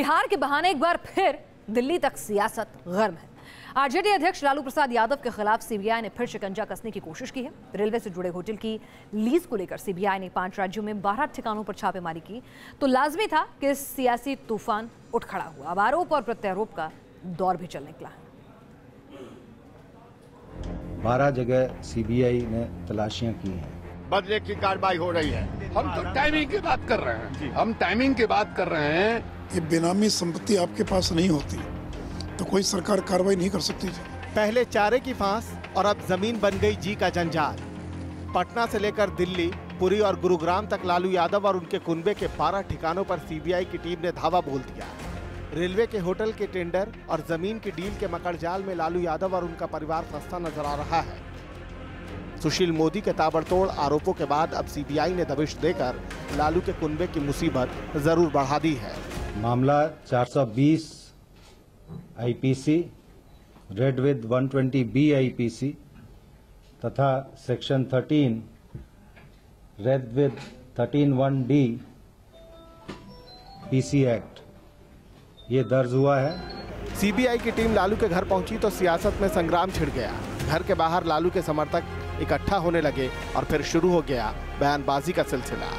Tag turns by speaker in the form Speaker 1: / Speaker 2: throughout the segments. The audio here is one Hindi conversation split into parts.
Speaker 1: बिहार के बहाने एक बार फिर दिल्ली तक सियासत गर्म है। आरजेडी अध्यक्ष लालू प्रसाद यादव के खिलाफ सीबीआई ने फिर शिकंजा कसने की कोशिश की है। रेलवे से जुड़े होटल की लीज को लेकर सीबीआई ने 5 राज्यों में 12 ठिकानों पर छापेमारी की, तो लाजमी था कि सियासी तूफान उठ खड़ा हुआ। अब आरोप और प्रत्यारोप का दौर भी चल निकला है।
Speaker 2: 12 जगह सीबीआई ने तलाशियां की हैं।
Speaker 3: बदले की कार्रवाई हो रही है। हम तो टाइमिंग की बात कर रहे हैं। हम टाइमिंग की बात कर रहे हैं।
Speaker 4: ये बेनामी संपत्ति आपके पास नहीं होती तो कोई सरकार कार्रवाई नहीं कर सकती।
Speaker 5: पहले चारे की फांस और अब जमीन बन गई जी का जंजाल। पटना से लेकर दिल्ली, पुरी और गुरुग्राम तक लालू यादव और उनके कुनबे के 12 ठिकानों पर सीबीआई की टीम ने धावा बोल दिया। रेलवे के होटल के टेंडर और जमीन की डील के मकड़जाल में लालू यादव और उनका परिवार फंसता नजर आ रहा है। सुशील मोदी के ताबड़तोड़ आरोपों के बाद अब सीबीआई ने दबिश देकर लालू के कुनबे की मुसीबत जरूर बढ़ा दी है।
Speaker 2: मामला 420 IPC, read with 120B IPC तथा section 13 read with 131D PC act ये दर्ज हुआ है।
Speaker 5: सीबीआई की टीम लालू के घर पहुंची तो सियासत में संग्राम छिड़ गया। घर के बाहर लालू के समर्थक इकट्ठा होने लगे और फिर शुरू हो गया बयानबाजी का सिलसिला।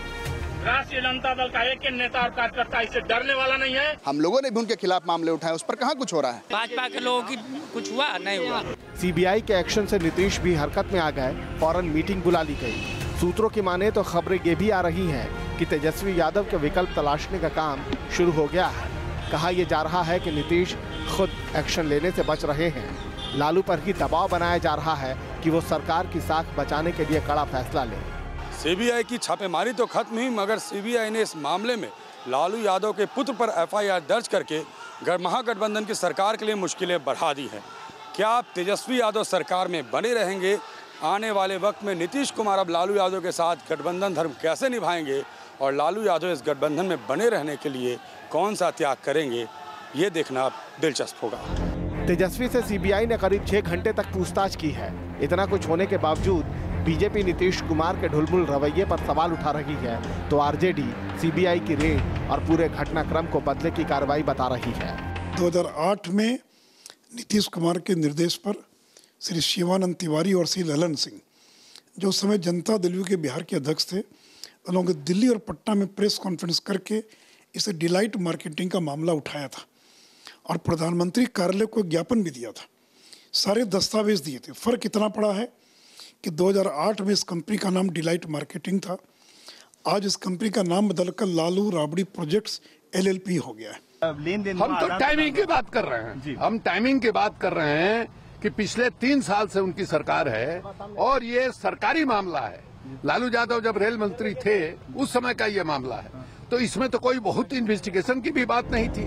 Speaker 6: राष्ट्रीय जनता दल का एक नेता और कार्यकर्ता इससे डरने वाला नहीं है।
Speaker 7: हम लोगों ने भी उनके खिलाफ मामले उठाए, उस पर कहाँ कुछ हो रहा है।
Speaker 6: भाजपा के लोगों की कुछ हुआ नहीं हुआ।
Speaker 5: सीबीआई के एक्शन से नीतीश भी हरकत में आ गए। फौरन मीटिंग बुला ली गई। सूत्रों की माने तो खबरें ये भी आ रही हैं कि तेजस्वी यादव के विकल्प तलाशने का काम शुरू हो गया है। कहा यह जा रहा है कि नीतीश खुद एक्शन लेने से बच रहे हैं। लालू पर ही दबाव बनाया जा रहा है कि वो सरकार की साख बचाने के लिए कड़ा फैसला ले।
Speaker 8: सीबीआई की छापेमारी तो खत्म हुई, मगर सीबीआई ने इस मामले में लालू यादव के पुत्र पर एफआईआर दर्ज करके महागठबंधन की सरकार के लिए मुश्किलें बढ़ा दी हैं। क्या आप तेजस्वी यादव सरकार में बने रहेंगे? आने वाले वक्त में नीतीश कुमार अब लालू यादव के साथ गठबंधन धर्म कैसे निभाएंगे और लालू यादव इस गठबंधन में बने रहने के लिए कौन सा त्याग करेंगे, ये देखना दिलचस्प होगा।
Speaker 5: तेजस्वी से सीबीआई ने करीब 6 घंटे तक पूछताछ की है। इतना कुछ होने के बावजूद बीजेपी नीतीश कुमार के ढुलमुल रवैये पर सवाल उठा रही है, तो आरजेडी सीबीआई की रेड और पूरे घटनाक्रम को बदले की कार्रवाई बता रही है।
Speaker 4: 2008 में नीतीश कुमार के निर्देश पर श्री शिवानंद तिवारी और श्री ललन सिंह, जो उस समय जनता दल के बिहार के अध्यक्ष थे, उन्होंने दिल्ली और पटना में प्रेस कॉन्फ्रेंस करके इसे डिलाइट मार्केटिंग का मामला उठाया था और प्रधानमंत्री कार्यालय को ज्ञापन भी दिया था। सारे दस्तावेज दिए थे। फर्क इतना पड़ा है कि 2008 में इस कंपनी का नाम डिलाइट मार्केटिंग था। आज इस कंपनी का नाम बदलकर लालू राबड़ी प्रोजेक्ट्स LLP हो गया है।
Speaker 3: हम तो टाइमिंग की बात कर रहे हैं। हम टाइमिंग की बात कर रहे हैं कि पिछले 3 साल से उनकी सरकार है और ये सरकारी मामला है। लालू यादव जब रेल मंत्री थे उस समय का ये मामला है, तो इसमें तो कोई बहुत इन्वेस्टिगेशन की भी बात नहीं थी।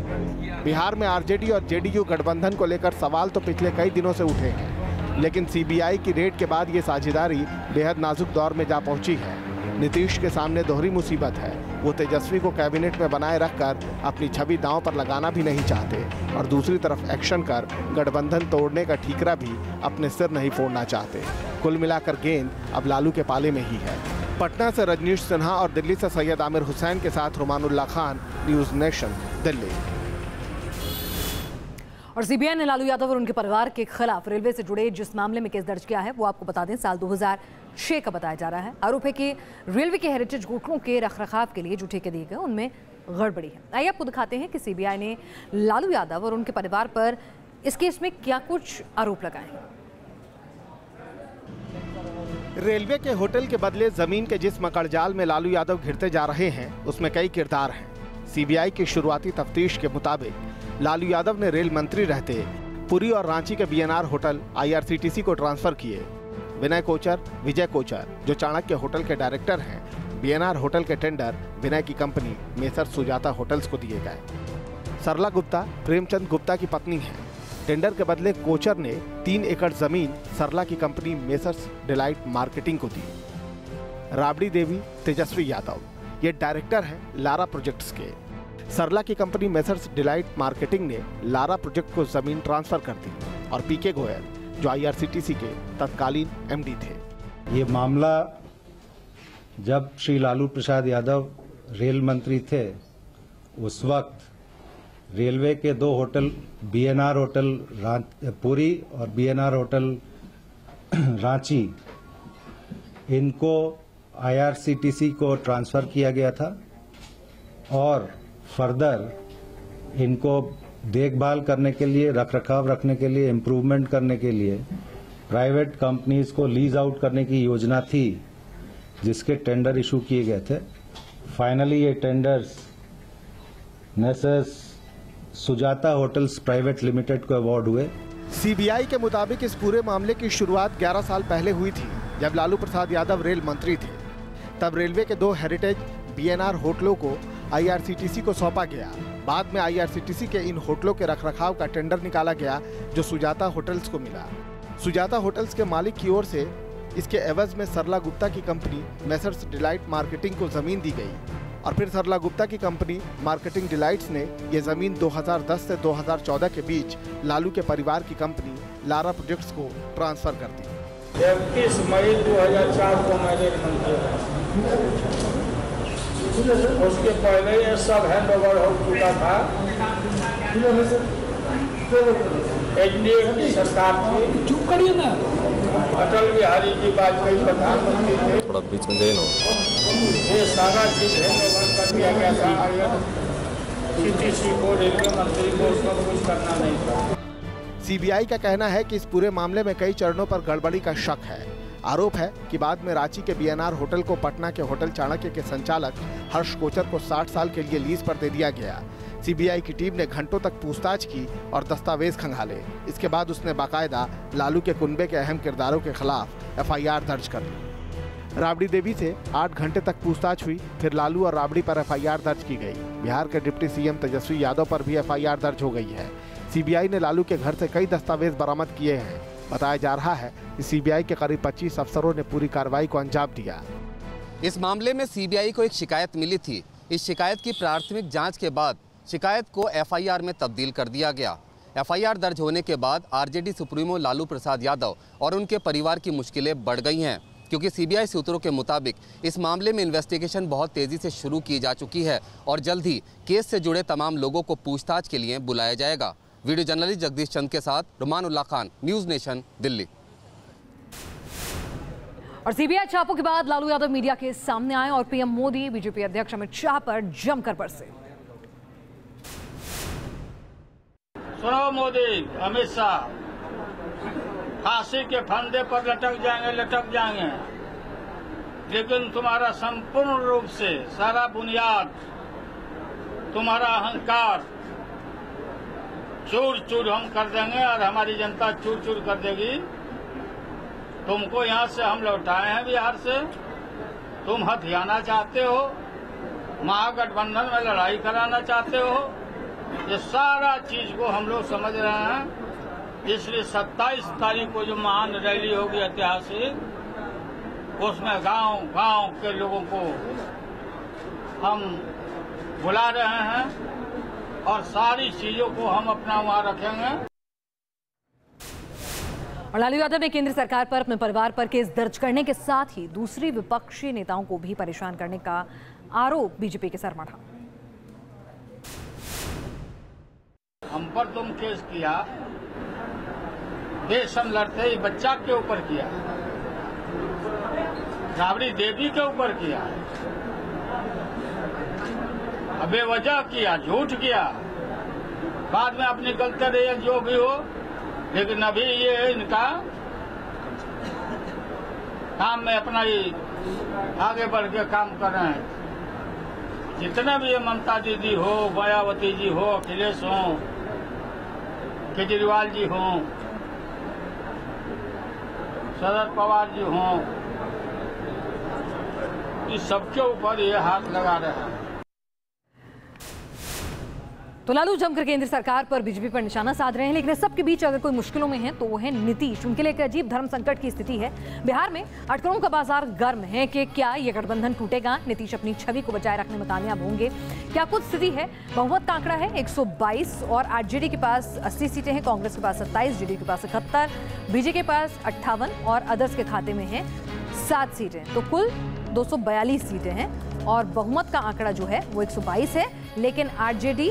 Speaker 5: बिहार में आरजेडी और जेडीयू गठबंधन को लेकर सवाल तो पिछले कई दिनों से उठे हैं, लेकिन सीबीआई की रेड के बाद ये साझेदारी बेहद नाजुक दौर में जा पहुंची है। नीतीश के सामने दोहरी मुसीबत है। वो तेजस्वी को कैबिनेट में बनाए रखकर अपनी छवि दांव पर लगाना भी नहीं चाहते और दूसरी तरफ एक्शन कर गठबंधन तोड़ने का ठीकरा भी अपने सिर नहीं फोड़ना चाहते। कुल मिलाकर गेंद अब लालू के पाले में ही है। पटना से रजनीश सिन्हा और दिल्ली से सैयद आमिर हुसैन के साथ रुमानुल्लाह खान, न्यूज़ नेशन, दिल्ली।
Speaker 1: और सीबीआई ने लालू यादव और उनके परिवार के खिलाफ रेलवे से जुड़े जिस मामले में केस दर्ज किया है वो आपको बता दें साल 2006 का बताया जा रहा है। आरोप है कि रेलवे के हेरिटेज होटलों के रखरखाव के लिए जो ठेके दिए गए उनमें गड़बड़ी है। आइए आपको दिखाते हैं कि सीबीआई ने लालू यादव और उनके परिवार पर इस केस में क्या कुछ आरोप लगाए हैं।
Speaker 5: रेलवे के होटल के बदले जमीन के जिस मकड़जाल में लालू यादव घिरते जा रहे हैं उसमें कई किरदार हैं। सीबीआई की शुरुआती तफ्तीश के मुताबिक लालू यादव ने रेल मंत्री रहते पुरी और रांची के बीएनआर होटल IRCTC को ट्रांसफर किए। विनय कोचर, विजय कोचर, जो चाणक्य होटल के डायरेक्टर हैं, बीएनआर होटल के टेंडर विनय की कंपनी मेसर सुजाता होटल्स को दिए गए। सरला गुप्ता प्रेमचंद गुप्ता की पत्नी है। टेंडर के बदले कोचर ने 3 एकड़ जमीन सरला की कंपनी मेसर्स डिलाइट मार्केटिंग को दी। राबड़ी देवी तेजस्वी यादव ये डायरेक्टर हैं लारा प्रोजेक्ट्स के। सरला की कंपनी मेसर्स डिलाइट मार्केटिंग ने लारा प्रोजेक्ट को जमीन ट्रांसफर कर दी और पीके गोयल जो IRCTC के तत्कालीन MD थे।
Speaker 2: ये मामला जब श्री लालू प्रसाद यादव रेल मंत्री थे उस वक्त रेलवे के 2 होटल बीएनआर होटल पुरी और बीएनआर होटल रांची, इनको आईआरसीटीसी को ट्रांसफर किया गया था और फर्दर इनको देखभाल करने के लिए, रखरखाव रखने के लिए, इम्प्रूवमेंट करने के लिए प्राइवेट कंपनीज को लीज आउट करने की योजना थी, जिसके टेंडर इशू किए गए थे। फाइनली ये tenders messrs Sujata hotels private limited को अवार्ड हुए।
Speaker 5: सीबीआई के मुताबिक इस पूरे मामले की शुरुआत 11 साल पहले हुई थी, जब लालू प्रसाद यादव रेल मंत्री थे। तब रेलवे के 2 हेरिटेज बीएनआर होटलों को आईआरसीटीसी को सौंपा गया। बाद में आईआरसीटीसी के इन होटलों के रखरखाव का टेंडर निकाला गया, जो सुजाता होटल्स को मिला। सुजाता होटल्स के मालिक की ओर से इसके एवज में सरला गुप्ता की कंपनी मैसर्स डिलाइट मार्केटिंग को जमीन दी गई और फिर सरला गुप्ता की कंपनी मार्केटिंग डिलाइट्स ने ये जमीन 2010 से 2014 के बीच लालू के परिवार की कंपनी लारा प्रोजेक्ट्स को ट्रांसफर कर दी।
Speaker 6: 31 मई 2004 को मैं रेल मंत्री था। उसके पहले ये सब हैंड ओवर हो चुका था। एनडीए की सरकार थी, चुप करिए ना। अटल बिहारी जी वाजपेयी प्रधानमंत्री थे। थोड़ा बीच में ये सारा चीज हैंड ओवर कर दिया गया था सीटीसी को, रेलवे मंत्री को, उसमें कुछ करना नहीं था।
Speaker 5: सीबीआई का कहना है कि इस पूरे मामले में कई चरणों पर गड़बड़ी का शक है। आरोप है कि बाद में रांची के बीएनआर होटल को पटना के होटल चाणक्य के संचालक हर्ष कोचर को 60 साल के लिए लीज पर दे दिया गया। सीबीआई की टीम ने घंटों तक पूछताछ की और दस्तावेज खंगाले। इसके बाद उसने बाकायदा लालू के कुनबे के अहम किरदारों के खिलाफ एफआईआर दर्ज कर ली। राबड़ी देवी से 8 घंटे तक पूछताछ हुई, फिर लालू और राबड़ी पर एफआईआर दर्ज की गई। बिहार के डिप्टी सीएम तेजस्वी यादव पर भी एफआईआर दर्ज हो गई है। सीबीआई ने लालू के घर से कई दस्तावेज बरामद किए हैं। बताया जा रहा है कि सीबीआई के करीब 25 अफसरों ने पूरी कार्रवाई को अंजाम दिया।
Speaker 9: इस मामले में सीबीआई को एक शिकायत मिली थी। इस शिकायत की प्राथमिक जांच के बाद शिकायत को एफआईआर में तब्दील कर दिया गया। एफआईआर दर्ज होने के बाद आरजेडी सुप्रीमो लालू प्रसाद यादव और उनके परिवार की मुश्किलें बढ़ गई हैं, क्योंकि सीबीआई सूत्रों के मुताबिक इस मामले में इन्वेस्टिगेशन बहुत तेजी से शुरू की जा चुकी है और जल्द ही केस से जुड़े तमाम लोगों को पूछताछ के लिए बुलाया जाएगा। वीडियो जर्नलिस्ट जगदीश चंद के साथ रुमानुल्लाह खान, न्यूज़ नेशन, दिल्ली।
Speaker 1: और सीबीआई छापों के बाद लालू यादव मीडिया के सामने आए और पीएम मोदी, बीजेपी अध्यक्ष अमित शाह पर जमकर बरसे।
Speaker 6: सुनो मोदी, अमित शाह, फांसी के फंदे पर लटक जाएंगे, लेकिन तुम्हारा संपूर्ण रूप से सारा बुनियाद, तुम्हारा अहंकार चूर चूर हम कर देंगे और हमारी जनता चूर चूर कर देगी। तुमको यहाँ से हम लौटाए हैं बिहार से, तुम हथियाना चाहते हो, महागठबंधन में लड़ाई कराना चाहते हो, ये सारा चीज को हम लोग समझ रहे हैं। इसलिए 27 तारीख को जो महान रैली होगी ऐतिहासिक, उसमें गांव गांव के लोगों को हम बुला रहे हैं और सारी चीजों को हम अपना वहां रखेंगे।
Speaker 1: और लालू यादव ने केंद्र सरकार पर, अपने परिवार पर केस दर्ज करने के साथ ही दूसरी विपक्षी नेताओं को भी परेशान करने का आरोप बीजेपी के सर मढ़ा।
Speaker 6: हम पर तुम केस किया, देश हम लड़ते ही बच्चा के ऊपर किया, राबड़ी देवी के ऊपर किया, बेवजह किया, झूठ किया, बाद में अपनी गलती रही जो भी हो, लेकिन अभी ये इनका काम में अपना ही आगे बढ़ के काम कर रहे हैं। जितने भी ये ममता दीदी हो, मायावती जी हो, अखिलेश हो, केजरीवाल जी हो, शरद पवार जी हो, इस सबके ऊपर ये हाथ लगा रहे हैं।
Speaker 1: तो लालू जमकर केंद्र सरकार पर, बीजेपी पर निशाना साध रहे हैं, लेकिन इस सबके बीच अगर कोई मुश्किलों में है तो वो है नीतीश। उनके लिए एक अजीब धर्म संकट की स्थिति है। बिहार में अटकलों का बाजार गर्म है कि क्या ये गठबंधन टूटेगा, नीतीश अपनी छवि को बचाए रखने में कामयाब होंगे, क्या कुछ स्थिति है। बहुमत का आंकड़ा है 122 और आरजेडी के पास 80 सीटें हैं, कांग्रेस के पास 27, जेडीयू के पास 71, बीजेपी के पास 58 और अदर्स के खाते में है 7 सीटें। तो कुल 242 सीटें हैं और बहुमत का आंकड़ा जो है वो 122 है, लेकिन आरजेडी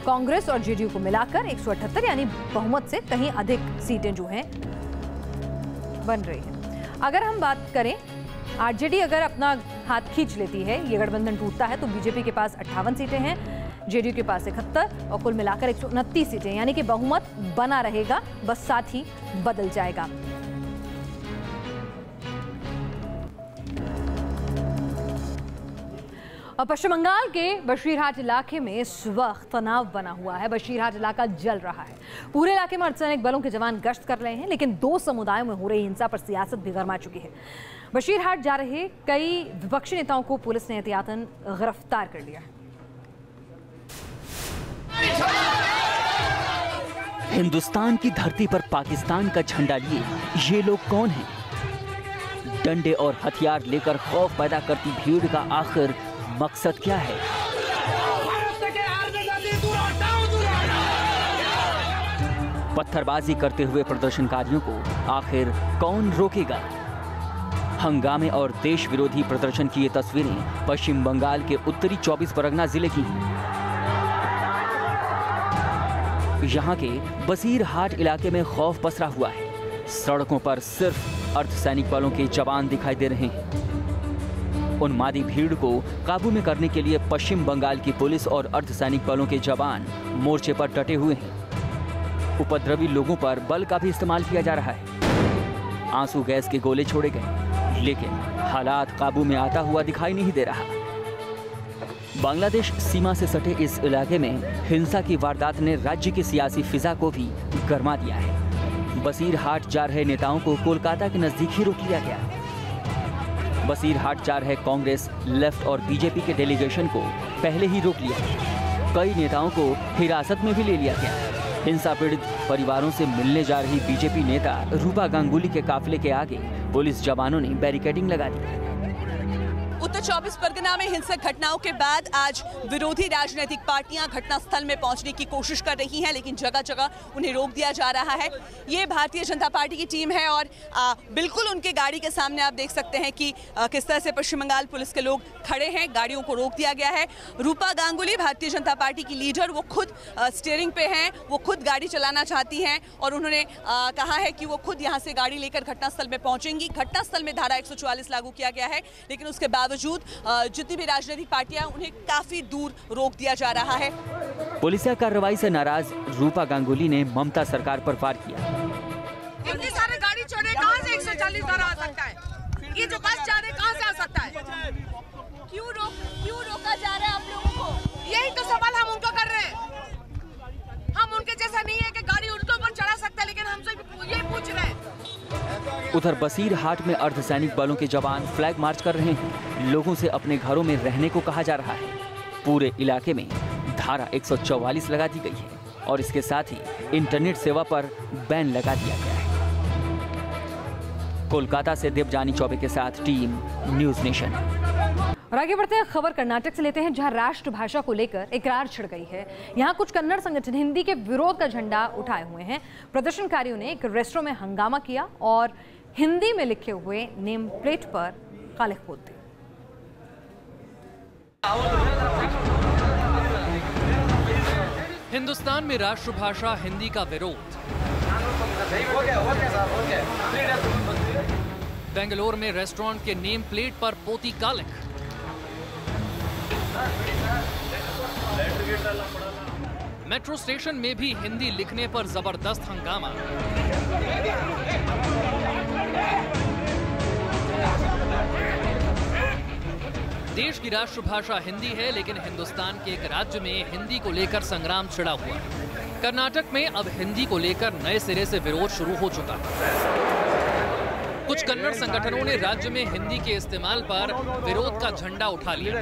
Speaker 1: कांग्रेस और जेडीयू को मिलाकर 178 यानी बहुमत से कहीं अधिक सीटें जो हैं बन रही हैं। अगर हम बात करें, आरजेडी अगर अपना हाथ खींच लेती है, ये गठबंधन टूटता है, तो बीजेपी के पास 58 सीटें हैं, जेडीयू के पास 71 और कुल मिलाकर 129 सीटें, यानी कि बहुमत बना रहेगा, बस साथ ही बदल जाएगा। और पश्चिम बंगाल के बशीरहाट इलाके में इस वक्त तनाव बना हुआ है। बशीरहाट इलाका जल रहा है। पूरे इलाके में अर्धसैनिक बलों के जवान गश्त कर रहे हैं, लेकिन दो समुदायों में हो रही हिंसा पर सियासत भी गरमा चुकी है। बशीरहाट जा रहे कई विपक्षी नेताओं को पुलिस ने एहतियातन गिरफ्तार कर लिया है।
Speaker 10: हिंदुस्तान की धरती पर पाकिस्तान का झंडा लिए ये लोग कौन हैं? डंडे और हथियार लेकर खौफ पैदा करती भीड़ का आखिर मकसद क्या है? पत्थरबाजी करते हुए प्रदर्शनकारियों को आखिर कौन रोकेगा? हंगामे और देश विरोधी प्रदर्शन की ये तस्वीरें पश्चिम बंगाल के उत्तरी 24 परगना जिले की हैं। यहाँ के बसीरहाट इलाके में खौफ पसरा हुआ है। सड़कों पर सिर्फ अर्धसैनिक बलों के जवान दिखाई दे रहे हैं। उन्मादी भीड़ को काबू में करने के लिए पश्चिम बंगाल की पुलिस और अर्धसैनिक बलों के जवान मोर्चे पर डटे हुए हैं। उपद्रवी लोगों पर बल का भी इस्तेमाल किया जा रहा है। आंसू गैस के गोले छोड़े गए, लेकिन हालात काबू में आता हुआ दिखाई नहीं दे रहा। बांग्लादेश सीमा से सटे इस इलाके में हिंसा की वारदात ने राज्य की सियासी फिजा को भी गरमा दिया है। बसीरहाट जा रहे नेताओं को कोलकाता के नजदीक ही रोक लिया गया। बसीरहाट जा रहे कांग्रेस, लेफ्ट और बीजेपी के डेलीगेशन को पहले ही रोक लिया। कई नेताओं को हिरासत में भी ले लिया गया। हिंसा पीड़ित परिवारों से मिलने जा रही बीजेपी नेता रूपा गांगुली के काफिले के आगे पुलिस जवानों ने बैरिकेडिंग लगा दी।
Speaker 11: उत्तर 24 परगना में हिंसक घटनाओं के बाद आज विरोधी राजनीतिक पार्टियां घटनास्थल में पहुंचने की कोशिश कर रही हैं, लेकिन जगह जगह उन्हें रोक दिया जा रहा है। ये भारतीय जनता पार्टी की टीम है और बिल्कुल उनके गाड़ी के सामने आप देख सकते हैं कि किस तरह से पश्चिम बंगाल पुलिस के लोग खड़े हैं। गाड़ियों को रोक दिया गया है। रूपा गांगुली भारतीय जनता पार्टी की लीडर, वो खुद स्टीयरिंग पे हैं, वो खुद गाड़ी चलाना चाहती हैं और उन्होंने कहा है कि वो खुद यहाँ से गाड़ी लेकर घटनास्थल में पहुंचेंगी। घटनास्थल में धारा 144 लागू किया गया है, लेकिन उसके बावजूद जितनी भी राजनीतिक पार्टियां उन्हें काफी दूर रोक दिया जा रहा है।
Speaker 10: पुलिसिया कार्रवाई से नाराज रूपा गांगुली ने ममता सरकार पर वार किया।
Speaker 12: इतनी सारे गाड़ी छोड़े कहां से 140 धारा आ सकता है? ये जो बस जा रहे कहां से आ सकता है? क्यों रोका जा रहा है आप लोगों को? यही तो सवाल हम उनको कर रहे हैं। हम उनके जैसा नहीं है कि गाड़ी उनके ऊपर चढ़ा सकता है, लेकिन हमसे ये पूछ रहे हैं।
Speaker 10: उधर बसीरहाट में अर्धसैनिक बलों के जवान फ्लैग मार्च कर रहे हैं। लोगों से अपने घरों में रहने को कहा जा रहा है। पूरे इलाके में धारा 144 लगा दी गई है और इसके साथ ही इंटरनेट सेवा पर बैन लगा दिया गया है। कोलकाता से देवजानी चौबे के साथ टीम न्यूज नेशन।
Speaker 1: और आगे बढ़ते हैं, खबर कर्नाटक से लेते हैं, जहां राष्ट्रभाषा को लेकर इकरार छिड़ गई है। यहां कुछ कन्नड़ संगठन हिंदी के विरोध का झंडा उठाए हुए हैं। प्रदर्शनकारियों ने एक रेस्टोरेंट में हंगामा किया और हिंदी में लिखे हुए नेम प्लेट पर काले खोद दी।
Speaker 13: हिंदुस्तान में राष्ट्रभाषा हिंदी का विरोध। बेंगलोर में रेस्टोरेंट के नेम प्लेट पर पोती कालिख। मेट्रो स्टेशन में भी हिंदी लिखने पर जबरदस्त हंगामा। देश की राष्ट्रभाषा हिंदी है, लेकिन हिंदुस्तान के एक राज्य में हिंदी को लेकर संग्राम छिड़ा हुआ है। कर्नाटक में अब हिंदी को लेकर नए सिरे से विरोध शुरू हो चुका है। कुछ कन्नड़ संगठनों ने राज्य में हिंदी के इस्तेमाल पर विरोध का झंडा उठा लिया।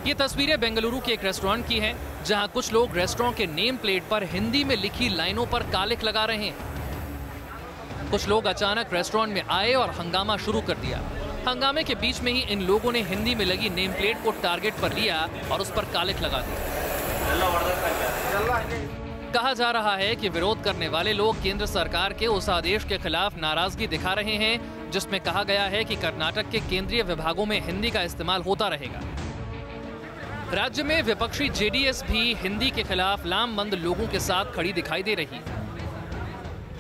Speaker 13: ये तस्वीरें बेंगलुरु के एक रेस्टोरेंट की हैं, जहां कुछ लोग रेस्टोरेंट के नेम प्लेट पर हिंदी में लिखी लाइनों पर कालिख लगा रहे हैं। कुछ लोग अचानक रेस्टोरेंट में आए और हंगामा शुरू कर दिया। हंगामे के बीच में ही इन लोगों ने हिंदी में लगी नेम प्लेट को टारगेट पर लिया और उस पर कालिख लगा दिया। कहा जा रहा है कि विरोध करने वाले लोग केंद्र सरकार के उस आदेश के खिलाफ नाराजगी दिखा रहे हैं, जिसमें कहा गया है कि कर्नाटक के केंद्रीय विभागों में हिंदी का इस्तेमाल होता रहेगा। राज्य में विपक्षी जेडीएस भी हिंदी के खिलाफ लामबंद लोगों के साथ खड़ी दिखाई दे रही है।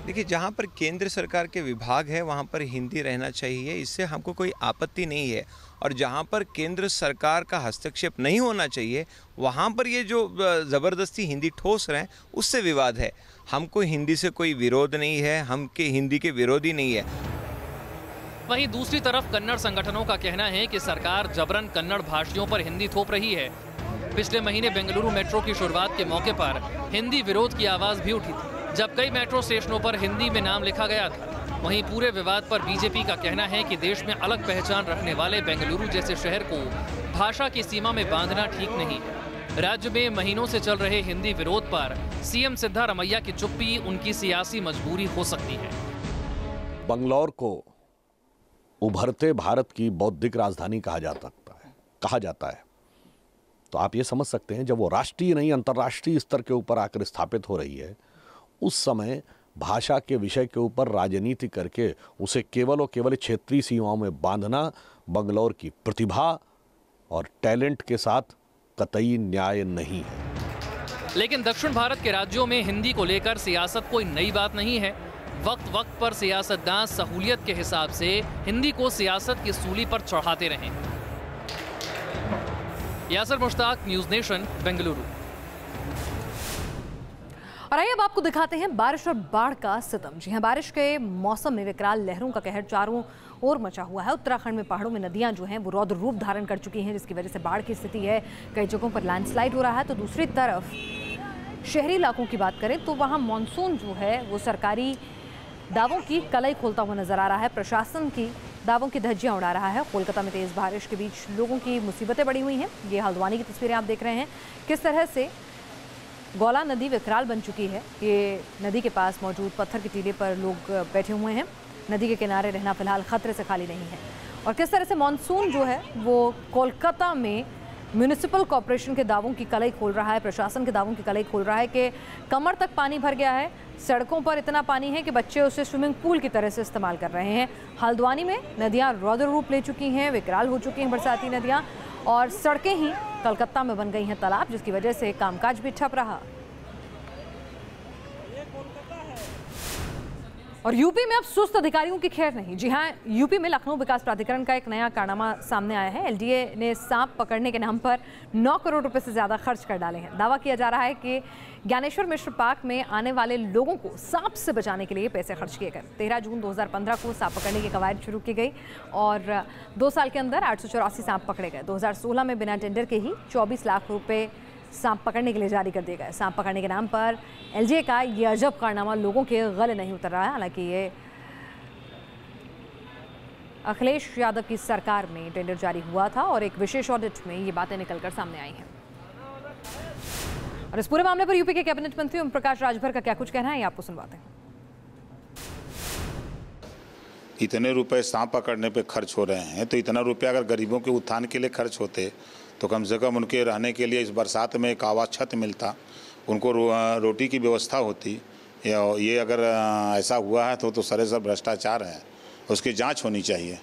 Speaker 14: देखिए, जहाँ पर केंद्र सरकार के विभाग है वहाँ पर हिंदी रहना चाहिए, इससे हमको कोई आपत्ति नहीं है। और जहाँ पर केंद्र सरकार का हस्तक्षेप नहीं होना चाहिए वहाँ पर ये जो ज़बरदस्ती हिंदी ठोस रहे हैं उससे विवाद है। हमको हिंदी से कोई विरोध नहीं है, हम के हिंदी के विरोधी नहीं है।
Speaker 13: वहीं दूसरी तरफ कन्नड़ संगठनों का कहना है कि सरकार जबरन कन्नड़ भाषियों पर हिंदी थोप रही है। पिछले महीने बेंगलुरु मेट्रो की शुरुआत के मौके पर हिंदी विरोध की आवाज भी उठी थी, जब कई मेट्रो स्टेशनों पर हिंदी में नाम लिखा गया था। वहीं पूरे विवाद पर बीजेपी का कहना है कि देश में अलग पहचान रखने वाले बेंगलुरु जैसे शहर को भाषा की सीमा में बांधना ठीक नहीं है। राज्य में महीनों से चल रहे हिंदी विरोध पर सीएम सिद्धारमैया की चुप्पी उनकी सियासी मजबूरी हो सकती है।
Speaker 15: बंगलौर को उभरते भारत की बौद्धिक राजधानी कहा जाता है। तो आप ये समझ सकते हैं जब वो राष्ट्रीय नहीं अंतर्राष्ट्रीय स्तर के ऊपर आकर स्थापित हो रही है, उस समय भाषा के विषय के ऊपर राजनीति करके उसे केवल और केवल क्षेत्रीय सीमाओं में बांधना बंगलौर की प्रतिभा और टैलेंट के साथ कतई न्याय नहीं है।
Speaker 13: लेकिन दक्षिण भारत के राज्यों में हिंदी को लेकर सियासत कोई नई बात नहीं है। वक्त वक्त पर सियासतदान सहूलियत के हिसाब से हिंदी को सियासत की सूली पर चढ़ाते रहे। Yasir Mushtaq, news nation, Bengaluru.
Speaker 1: और आइए अब आपको दिखाते हैं बारिश और बाढ़ का सितम। जी हां, बारिश के मौसम में विकराल लहरों का कहर चारों ओर मचा हुआ है। उत्तराखंड में पहाड़ों में नदियां जो हैं वो रौद्र रूप धारण कर चुकी हैं, जिसकी वजह से बाढ़ की स्थिति है। कई जगहों पर लैंडस्लाइड हो रहा है। तो दूसरी तरफ शहरी इलाकों की बात करें तो वहाँ मानसून जो है वो सरकारी दावों की कलाई खोलता हुआ नजर आ रहा है। प्रशासन की दावों की धज्जियां उड़ा रहा है। कोलकाता में तेज बारिश के बीच लोगों की मुसीबतें बढ़ी हुई हैं। ये हल्द्वानी की तस्वीरें आप देख रहे हैं, किस तरह से गौला नदी विकराल बन चुकी है। ये नदी के पास मौजूद पत्थर के टीले पर लोग बैठे हुए हैं। नदी के किनारे रहना फिलहाल खतरे से खाली नहीं है। और किस तरह से मानसून जो है वो कोलकाता में म्यूनिसिपल कॉरपोरेशन के दावों की कलाई खोल रहा है, प्रशासन के दावों की कलाई खोल रहा है कि कमर तक पानी भर गया है। सड़कों पर इतना पानी है कि बच्चे उसे स्विमिंग पूल की तरह से इस्तेमाल कर रहे हैं। हल्द्वानी में नदियां रौद्र रूप ले चुकी हैं, विकराल हो चुकी हैं बरसाती नदियां, और सड़कें ही कलकत्ता में बन गई हैं तालाब, जिसकी वजह से कामकाज भी ठप रहा। और यूपी में अब सुस्त अधिकारियों की खैर नहीं। जी हाँ, यूपी में लखनऊ विकास प्राधिकरण का एक नया कारनामा सामने आया है। एलडीए ने सांप पकड़ने के नाम पर 9 करोड़ रुपए से ज्यादा खर्च कर डाले हैं। दावा किया जा रहा है कि ज्ञानेश्वर मिश्र पार्क में आने वाले लोगों को सांप से बचाने के लिए पैसे खर्च किए गए। 13 जून 2015 को सांप पकड़ने की कवायद शुरू की गई और 2 साल के अंदर 884 सांप पकड़े गए। 2016 में बिना टेंडर के ही 24 लाख रुपए सांप पकड़ने के लिए जारी कर दिए गए। सांप पकड़ने के नाम पर एलजे का ये अजब कारनामा लोगों के गले नहीं उतर रहा है। हालांकि ये अखिलेश यादव की सरकार में टेंडर जारी हुआ था और एक विशेष ऑडिट में ये बातें निकलकर सामने आई हैं। और इस पूरे मामले पर यूपी के कैबिनेट मंत्री ओम प्रकाश राजभर का क्या कुछ कहना है, ये आपको सुनवाते हैं।
Speaker 16: इतने रुपए सांप पकड़ने पे खर्च हो रहे हैं, तो इतना रुपया अगर गरीबों के उत्थान के लिए खर्च होते तो कम से कम उनके रहने के लिए इस बरसात में एक आवास छत मिलता, उनको रोटी की व्यवस्था होती। ये अगर ऐसा हुआ है तो सरासर भ्रष्टाचार है, उसकी जांच होनी चाहिए।